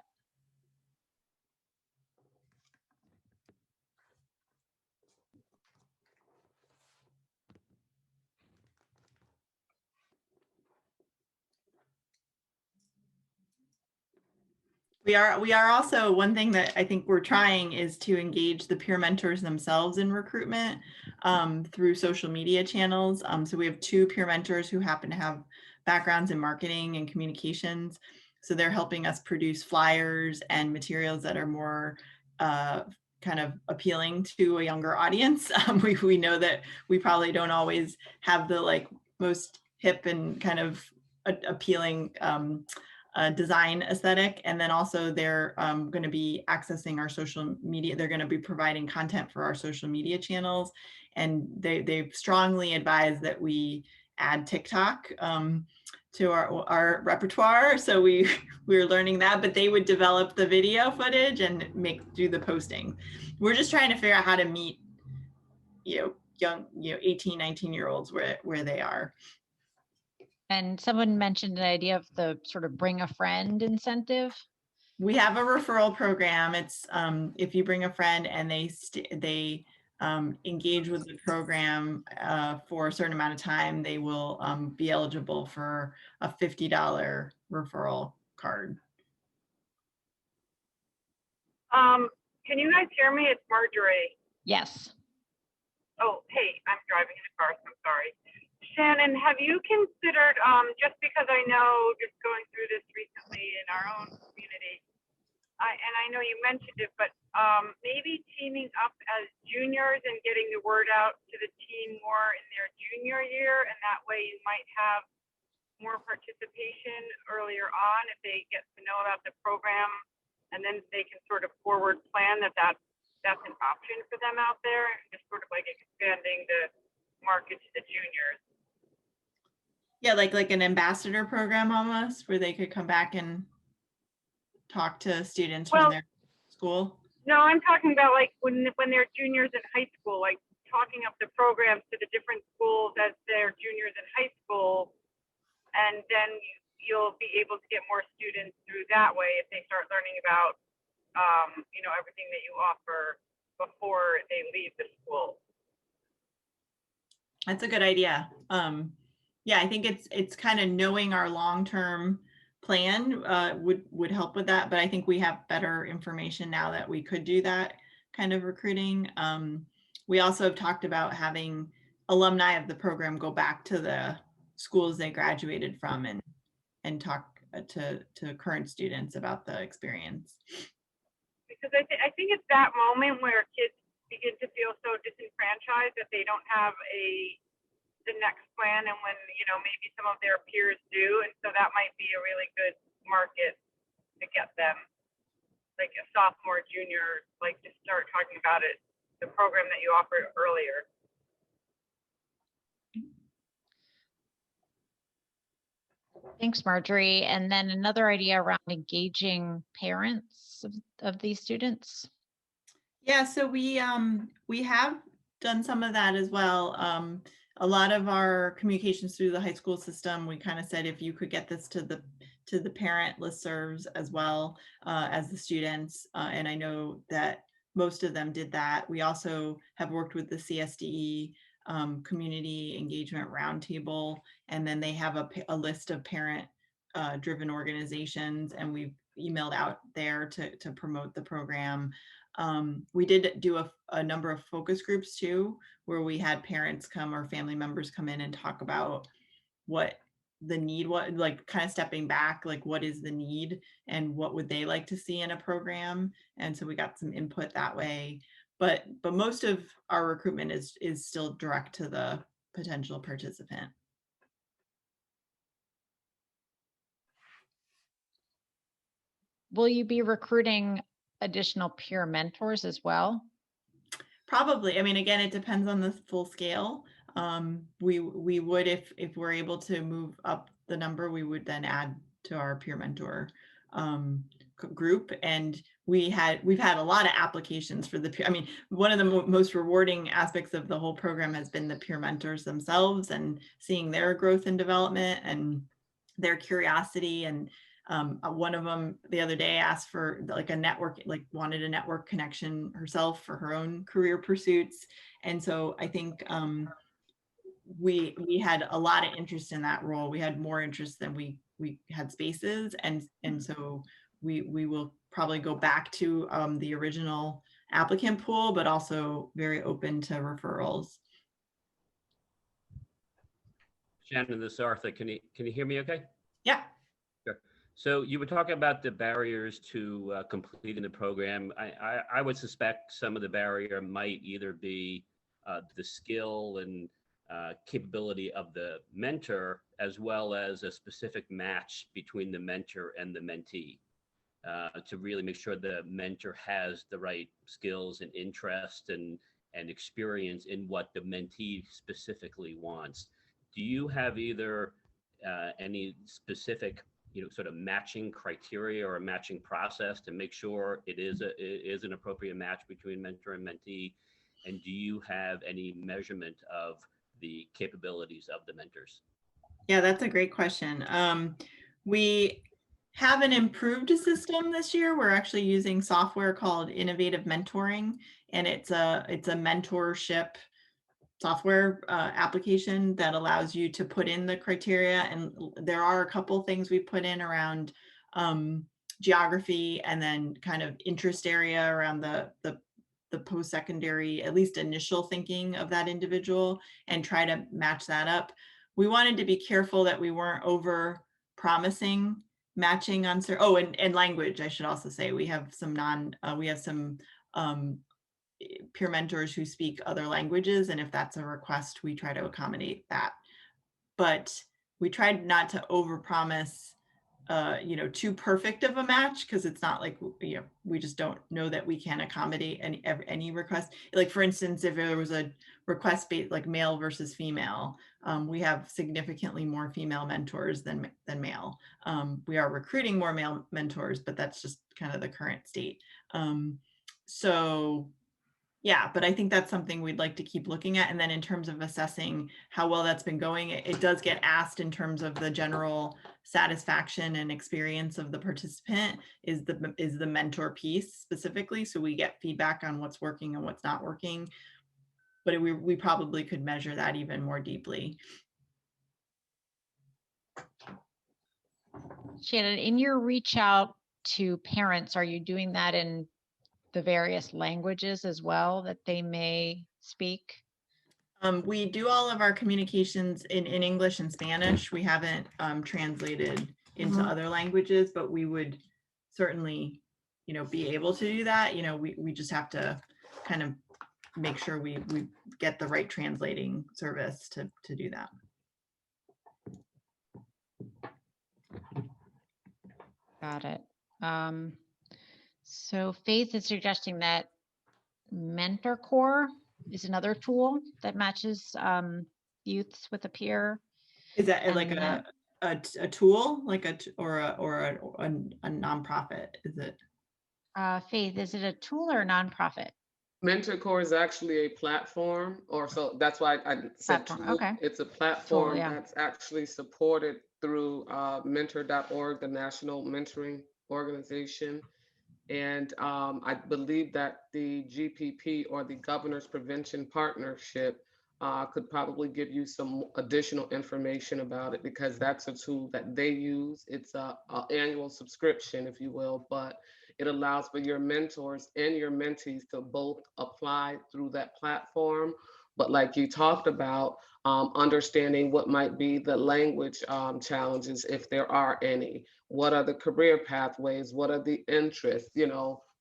We are also, one thing that I think we're trying is to engage the peer mentors themselves in recruitment through social media channels. So we have 2 peer mentors who happen to have backgrounds in marketing and communications. So they're helping us produce flyers and materials that are more kind of appealing to a younger audience. We know that we probably don't always have the most hip and kind of appealing design aesthetic. And then also they're going to be accessing our social media. They're going to be providing content for our social media channels. And they've strongly advised that we add TikTok to our repertoire. So we're learning that, but they would develop the video footage and do the posting. We're just trying to figure out how to meet, young, 18, 19-year-olds where they are. And someone mentioned the idea of the sort of bring a friend incentive. We have a referral program. It's if you bring a friend and they engage with the program for a certain amount of time, they will be eligible for a $50 referral card. Can you guys hear me? It's Marjorie. Yes. Oh, hey, I'm driving in a car, so I'm sorry. Shannon, have you considered, just because I know just going through this recently in our own community, and I know you mentioned it, but maybe teaming up as juniors and getting the word out to the team more in their junior year, and that way you might have more participation earlier on if they get to know about the program, and then they can sort of forward plan that's an option for them out there, just sort of like expanding the market to the juniors. Yeah, like an ambassador program almost, where they could come back and talk to students from their school. No, I'm talking about like when they're juniors in high school, like talking up the programs to the different schools as they're juniors in high school, and then you'll be able to get more students through that way if they start learning about everything that you offer before they leave the school. That's a good idea. Yeah, I think it's kind of knowing our long-term plan would help with that, but I think we have better information now that we could do that kind of recruiting. We also have talked about having alumni of the program go back to the schools they graduated from and talk to current students about the experience. Because I think it's that moment where kids begin to feel so disenfranchised that they don't have the next plan, and when maybe some of their peers do, and so that might be a really good market to get them, like a sophomore, junior, like to start talking about it, the program that you offered earlier. Thanks, Marjorie. And then another idea around engaging parents of these students. Yeah, so we have done some of that as well. A lot of our communications through the high school system, we kind of said if you could get this to the parent listservs as well as the students, and I know that most of them did that. We also have worked with the CSDE Community Engagement Roundtable, and then they have a list of parent driven organizations, and we've emailed out there to promote the program. We did do a number of focus groups too, where we had parents come or family members come in and talk about what the need was, like kind of stepping back, like what is the need and what would they like to see in a program. And so we got some input that way. But most of our recruitment is still direct to the potential participant. Will you be recruiting additional peer mentors as well? Probably. I mean, again, it depends on the full scale. We would, if we're able to move up the number, we would then add to our peer mentor group. And we've had a lot of applications for the peer. I mean, one of the most rewarding aspects of the whole program has been the peer mentors themselves and seeing their growth and development and their curiosity. And one of them the other day asked for like a network, like wanted a network connection herself for her own career pursuits. And so I think we had a lot of interest in that role. We had more interest than we had spaces. And so we will probably go back to the original applicant pool, but also very open to referrals. Shannon, this is Arthur. Can you hear me okay? Yeah. Sure. So you were talking about the barriers to completing the program. I would suspect some of the barrier might either be the skill and capability of the mentor, as well as a specific match between the mentor and the mentee, to really make sure the mentor has the right skills and interest and experience in what the mentee specifically wants. Do you have either any specific, sort of matching criteria or a matching process to make sure it is an appropriate match between mentor and mentee? And do you have any measurement of the capabilities of the mentors? Yeah, that's a great question. We haven't improved a system this year. We're actually using software called Innovative Mentoring, and it's a mentorship software application that allows you to put in the criteria. And there are a couple things we put in around geography and then kind of interest area around the post-secondary, at least initial thinking of that individual, and try to match that up. We wanted to be careful that we weren't over promising matching on and language. I should also say we have some peer mentors who speak other languages, and if that's a request, we try to accommodate that. But we tried not to overpromise too perfect of a match, because it's not like we just don't know that we can accommodate any request. Like, for instance, if there was a request based like male versus female, we have significantly more female mentors than male. We are recruiting more male mentors, but that's just kind of the current state. So yeah, but I think that's something we'd like to keep looking at. And then in terms of assessing how well that's been going, it does get asked in terms of the general satisfaction and experience of the participant is the mentor piece specifically. So we get feedback on what's working and what's not working, but we probably could measure that even more deeply. Shannon, in your reach out to parents, are you doing that in the various languages as well that they may speak? We do all of our communications in English and Spanish. We haven't translated into other languages, but we would certainly, be able to do that. We just have to kind of make sure we get the right translating service to do that. Got it. So Faith is suggesting that Mentor Core is another tool that matches youths with a peer. Is that like a tool, like or a nonprofit? Is it? Faith, is it a tool or a nonprofit? Mentor Core is actually a platform, so that's why I said tool. Okay. It's a platform that's actually supported through mentor.org, the National Mentoring Organization. And I believe that the GPP, or the Governor's Prevention Partnership, could probably give you some additional information about it, because that's a tool that they use. It's an annual subscription, if you will, but it allows for your mentors and your mentees to both apply through that platform. But like you talked about, understanding what might be the language challenges, if there are any. What are the career pathways? What are the interests?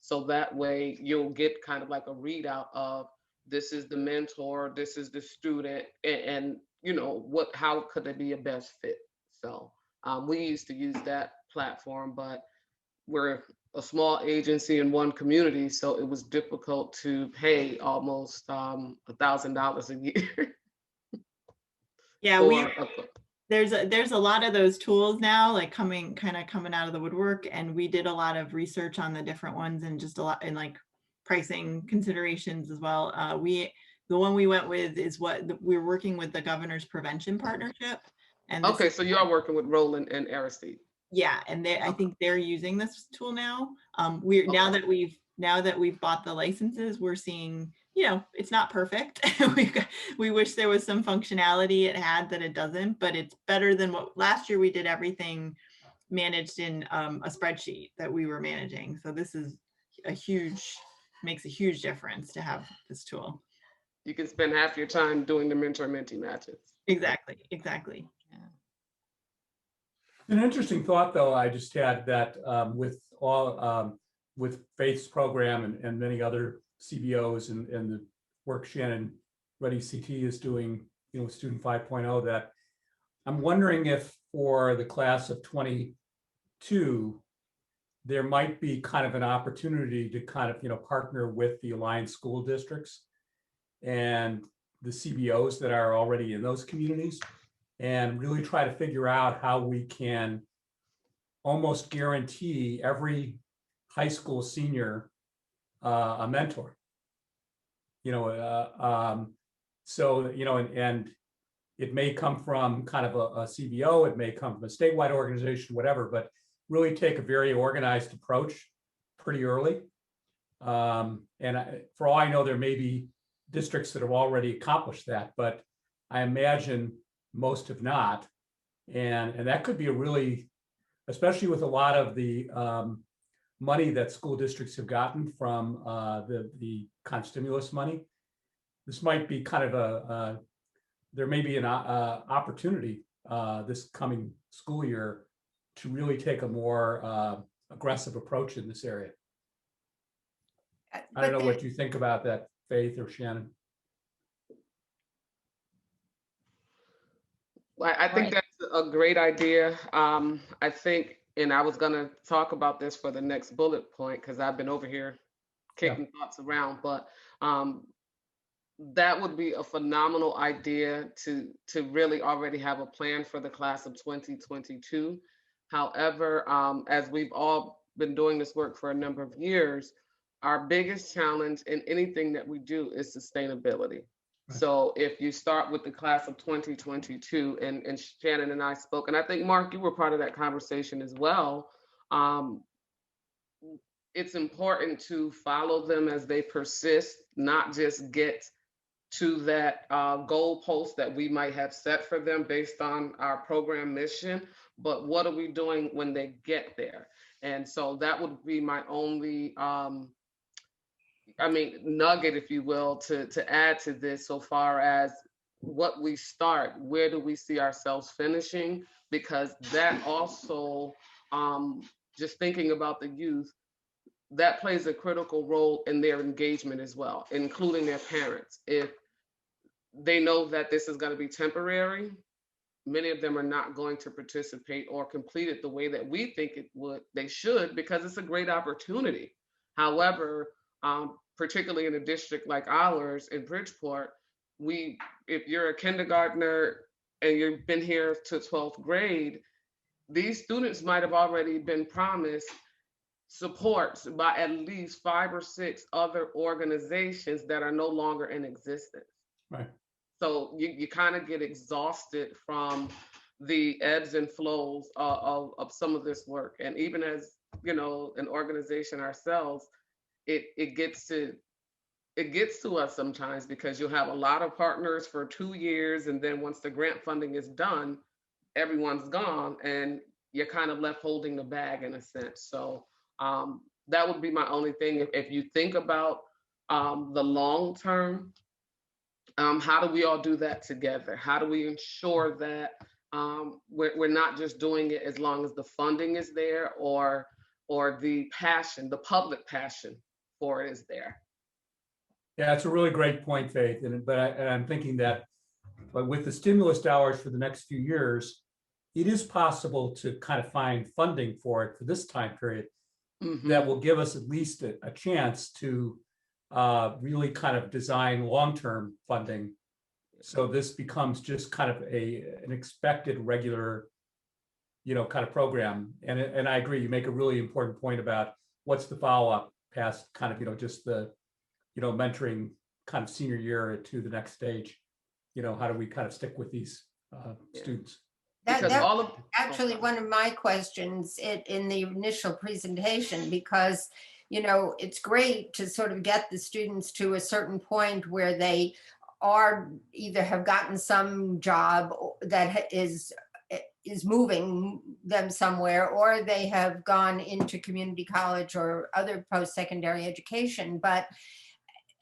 So that way you'll get kind of like a readout of, this is the mentor, this is the student, and how could it be a best fit? So we used to use that platform, but we're a small agency in one community, so it was difficult to pay almost $1,000 a year. Yeah, there's a lot of those tools now, like coming out of the woodwork, and we did a lot of research on the different ones and just a lot in like pricing considerations as well. The one we went with is we're working with the Governor's Prevention Partnership. And okay, so you are working with Roland and Aristide. Yeah, and I think they're using this tool now. Now that we've bought the licenses, we're seeing, it's not perfect. We wish there was some functionality it had that it doesn't, but it's better than what last year we did everything managed in a spreadsheet that we were managing. So this is makes a huge difference to have this tool. You can spend half your time doing the mentor-mentee matches. Exactly. An interesting thought, though, I just had that with Faith's program and many other CBOs and the work Shannon ReadyCT is doing, with Student 5.0, that I'm wondering if for the class of 22, there might be kind of an opportunity to kind of, partner with the aligned school districts and the CBOs that are already in those communities, and really try to figure out how we can almost guarantee every high school senior a mentor. So, and it may come from kind of a CBO, it may come from a statewide organization, whatever, but really take a very organized approach pretty early. For all I know, there may be districts that have already accomplished that, but I imagine most have not. And that could be a really, especially with a lot of the money that school districts have gotten from the kind of stimulus money, this might be kind of there may be an opportunity this coming school year to really take a more aggressive approach in this area. I don't know what you think about that, Faith or Shannon. I think that's a great idea. I think, and I was going to talk about this for the next bullet point because I've been over here kicking thoughts around, but that would be a phenomenal idea to really already have a plan for the class of 2022. However, as we've all been doing this work for a number of years, our biggest challenge in anything that we do is sustainability. So if you start with the class of 2022, and Shannon and I spoke, and I think, Mark, you were part of that conversation as well. It's important to follow them as they persist, not just get to that goal post that we might have set for them based on our program mission, but what are we doing when they get there? And so that would be my only nugget, if you will, to add to this, so far as what we start, where do we see ourselves finishing? Because that also, just thinking about the youth, that plays a critical role in their engagement as well, including their parents. If they know that this is going to be temporary, many of them are not going to participate or complete it the way that we think they should, because it's a great opportunity. However, particularly in a district like ours in Bridgeport, if you're a kindergartner and you've been here to 12th grade, these students might have already been promised supports by at least 5 or 6 other organizations that are no longer in existence. Right. So you kind of get exhausted from the ebbs and flows of some of this work. And even as, an organization ourselves, it gets to us sometimes, because you'll have a lot of partners for 2 years, and then once the grant funding is done, everyone's gone and you're kind of left holding the bag in a sense. So that would be my only thing. If you think about the long term, how do we all do that together? How do we ensure that we're not just doing it as long as the funding is there, or the passion, the public passion for it is there? Yeah, it's a really great point, Faith. But I'm thinking that, but with the stimulus dollars for the next few years, it is possible to kind of find funding for it for this time period that will give us at least a chance to really kind of design long-term funding. So this becomes just kind of an expected regular, kind of program. And I agree, you make a really important point about what's the follow-up past kind of, just the, mentoring kind of senior year to the next stage. How do we kind of stick with these students? That actually one of my questions in the initial presentation, because it's great to sort of get the students to a certain point where they are either have gotten some job that is is moving them somewhere, or they have gone into community college or other post-secondary education. But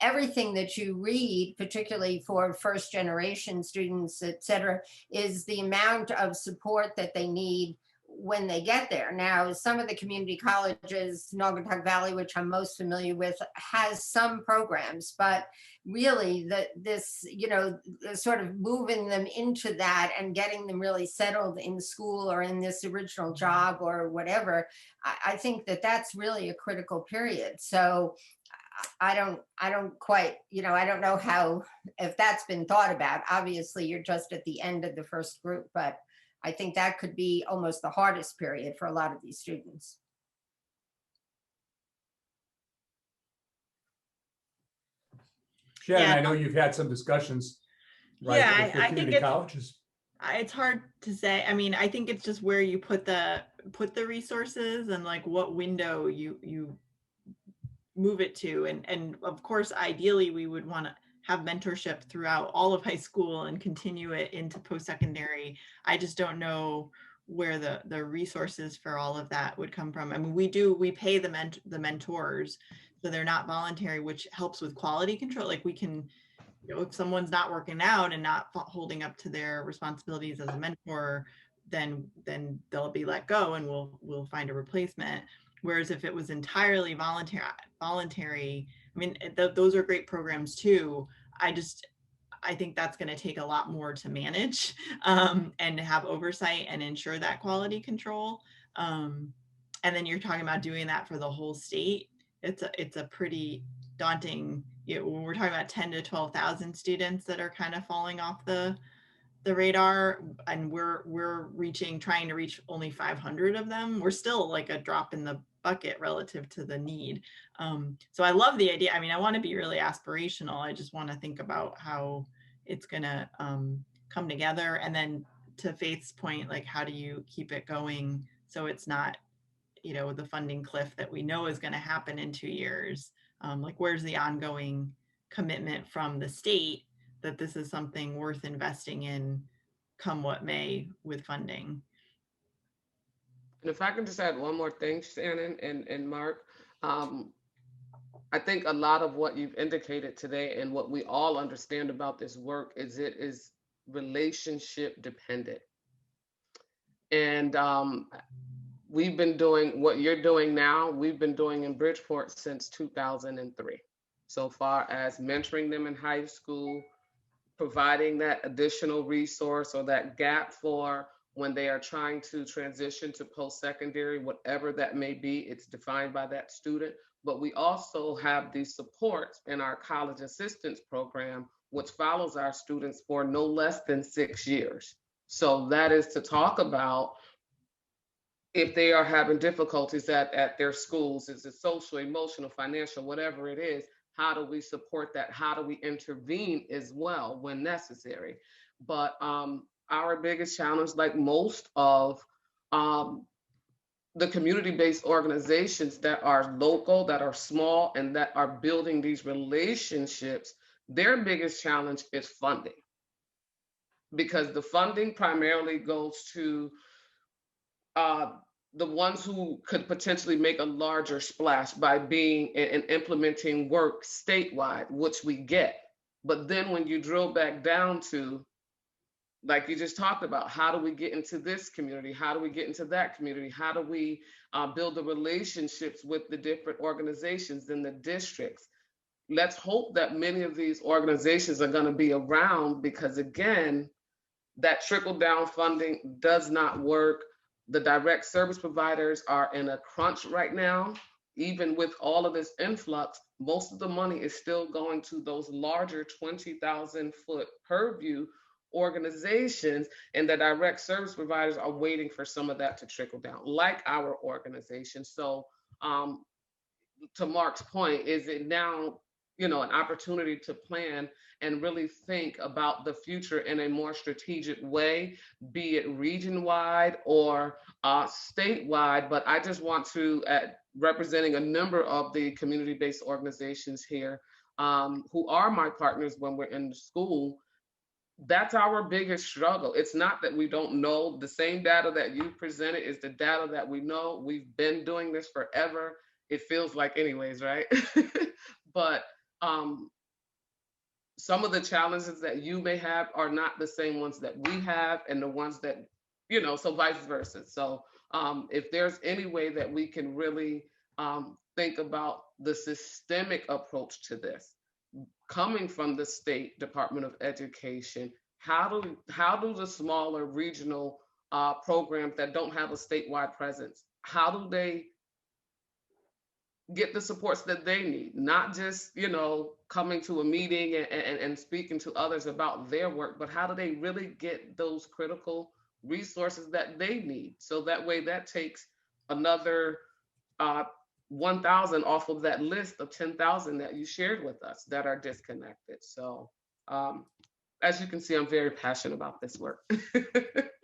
everything that you read, particularly for first generation students, et cetera, is the amount of support that they need when they get there. Now, some of the community colleges, Naugatuck Valley, which I'm most familiar with, has some programs, but really this, you know, sort of moving them into that and getting them really settled in school or in this original job or whatever, I think that that's really a critical period. So I don't quite, you know, I don't know how, if that's been thought about. Obviously, you're just at the end of the first group, but I think that could be almost the hardest period for a lot of these students. Shannon, I know you've had some discussions, right, yeah, with community colleges. It's hard to say. I mean, I think it's just where you put the resources and like what window you move it to. And of course, ideally, we would want to have mentorship throughout all of high school and continue it into post-secondary. I just don't know where the resources for all of that would come from. I mean, we pay the mentors, so they're not voluntary, which helps with quality control. Like we can, you know, if someone's not working out and not holding up to their responsibilities as a mentor, then they'll be let go and we'll find a replacement. Whereas if it was entirely voluntary, I mean, those are great programs too. I think that's going to take a lot more to manage and have oversight and ensure that quality control. And then you're talking about doing that for the whole state. It's a pretty daunting, you know, when we're talking about 10 to 12,000 students that are kind of falling off the radar, and we're trying to reach only 500 of them. We're still like a drop in the bucket relative to the need. So I love the idea. I mean, I want to be really aspirational. I just want to think about how it's going to come together. And then to Faith's point, like, how do you keep it going so it's not, you know, the funding cliff that we know is going to happen in 2 years? Like, where's the ongoing commitment from the state that this is something worth investing in, come what may, with funding? And if I can just add one more thing, Shannon and Mark, I think a lot of what you've indicated today and what we all understand about this work is it is relationship dependent. And we've been doing what you're doing now, we've been doing in Bridgeport since 2003. So far as mentoring them in high school, providing that additional resource or that gap for when they are trying to transition to post-secondary, whatever that may be, it's defined by that student. But we also have these supports in our college assistance program, which follows our students for no less than 6 years. So that is to talk about if they are having difficulties at their schools, is it social, emotional, financial, whatever it is, how do we support that? How do we intervene as well when necessary? But our biggest challenge, like most of the community-based organizations that are local, that are small, and that are building these relationships, their biggest challenge is funding. Because the funding primarily goes to the ones who could potentially make a larger splash by being and implementing work statewide, which we get. But then when you drill back down to, like you just talked about, how do we get into this community? How do we get into that community? How do we build the relationships with the different organizations in the districts? Let's hope that many of these organizations are going to be around, because again, that trickle down funding does not work. The direct service providers are in a crunch right now. Even with all of this influx, most of the money is still going to those larger 20,000 foot purview organizations, and the direct service providers are waiting for some of that to trickle down, like our organization. So to Mark's point, is it now, you know, an opportunity to plan and really think about the future in a more strategic way, be it region-wide or statewide. But I just want to, representing a number of the community-based organizations here who are my partners when we're in the school, that's our biggest struggle. It's not that we don't know. The same data that you presented is the data that we know. We've been doing this forever. It feels like anyways, right? But some of the challenges that you may have are not the same ones that we have, and the ones that, you know, so vice versa. So if there's any way that we can really think about the systemic approach to this, coming from the State Department of Education, how do the smaller regional programs that don't have a statewide presence, how do they get the supports that they need? Not just, you know, coming to a meeting and speaking to others about their work, but how do they really get those critical resources that they need? So that way that takes another 1,000 off of that list of 10,000 that you shared with us that are disconnected. So as you can see, I'm very passionate about this work.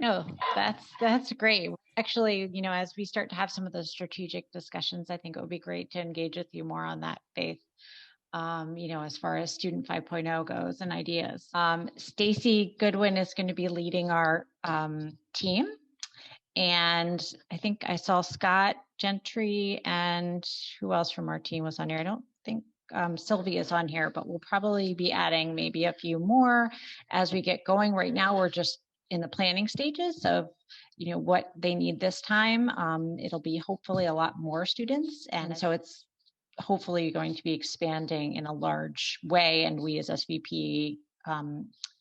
No, that's great. Actually, you know, as we start to have some of those strategic discussions, I think it would be great to engage with you more on that, Faith. You know, as far as Student 5.0 goes and ideas. Stacy Goodwin is going to be leading our team. And I think I saw Scott Gentry and who else from our team was on here? I don't think Sylvia is on here, but we'll probably be adding maybe a few more as we get going. Right now, we're just in the planning stages of, you know, what they need this time. It'll be hopefully a lot more students. And so it's hopefully going to be expanding in a large way. And we as SVP,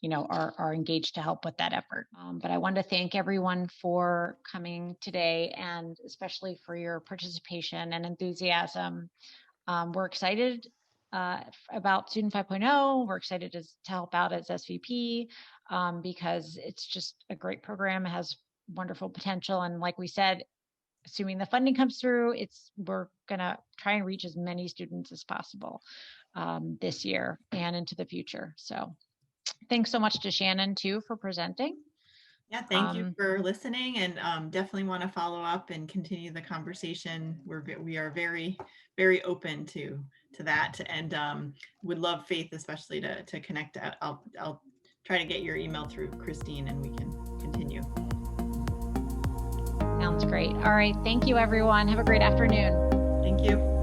you know, are engaged to help with that effort. But I want to thank everyone for coming today, and especially for your participation and enthusiasm. We're excited about Student 5.0. We're excited to help out as SVP because it's just a great program. It has wonderful potential. And like we said, assuming the funding comes through, we're gonna try and reach as many students as possible this year and into the future. So thanks so much to Shannon too for presenting. Yeah, thank you for listening, and definitely want to follow up and continue the conversation. We are very, very open to that, and would love, Faith, especially to connect. I'll try to get your email through Christine, and we can continue. Sounds great. All right, thank you everyone. Have a great afternoon. Thank you.